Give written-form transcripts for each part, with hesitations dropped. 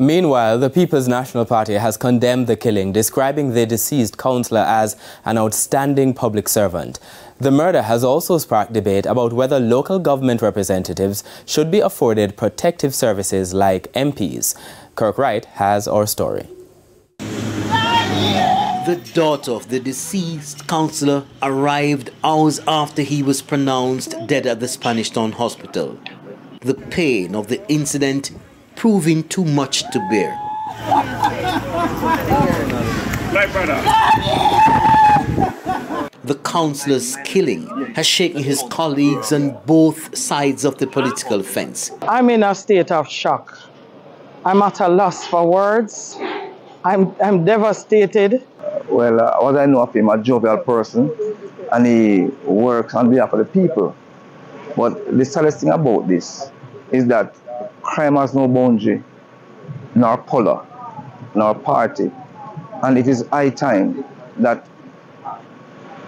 Meanwhile, the People's National Party has condemned the killing, describing the deceased councillor as an outstanding public servant. The murder has also sparked debate about whether local government representatives should be afforded protective services like MPs. Kirk Wright has our story. The daughter of the deceased councillor arrived hours after he was pronounced dead at the Spanish Town Hospital. The pain of the incident proving too much to bear. The councillor's killing has shaken his colleagues on both sides of the political fence. I'm in a state of shock. I'm at a loss for words. I'm devastated. Well, what I know of him, a jovial person, and he works on behalf of the people. But the saddest thing about this is that crime has no boundary, nor color, nor party. And it is high time that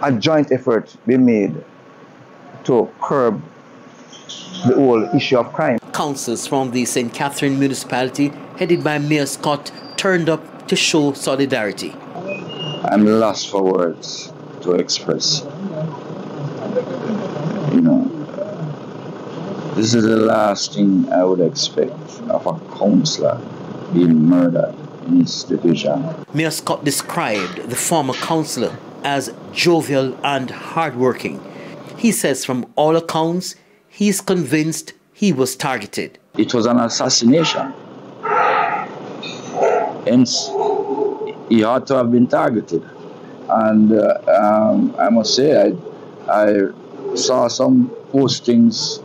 a joint effort be made to curb the whole issue of crime. Councillors from the St. Catherine municipality, headed by Mayor Scott, turned up to show solidarity. I'm lost for words to express. You know, this is the last thing I would expect of a councillor being murdered in his division. Mayor Scott described the former councillor as jovial and hardworking. He says from all accounts, he is convinced he was targeted. It was an assassination. Hence, he ought to have been targeted. And I must say, I saw some postings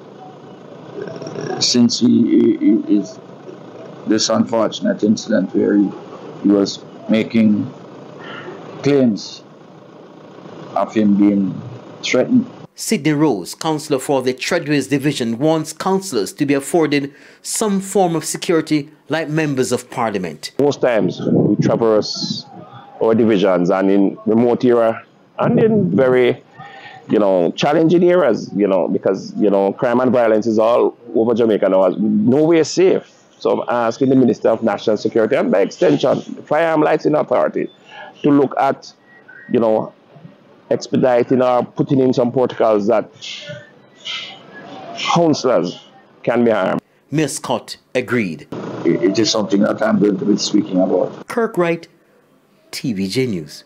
since this unfortunate incident where he was making claims of him being threatened. Sidney Rose, councillor for the Treadways division, wants councillors to be afforded some form of security like members of parliament. Most times we traverse our divisions and in remote area and in very, challenging areas, because, crime and violence is all over Jamaica now. Nowhere safe. So I'm asking the Minister of National Security and by extension, the Firearm Licensing Authority to look at, expediting or putting in some protocols that councillors can be harmed. Mayor Scott agreed. It is something that I'm going to be speaking about. Kirk Wright, TVJ News.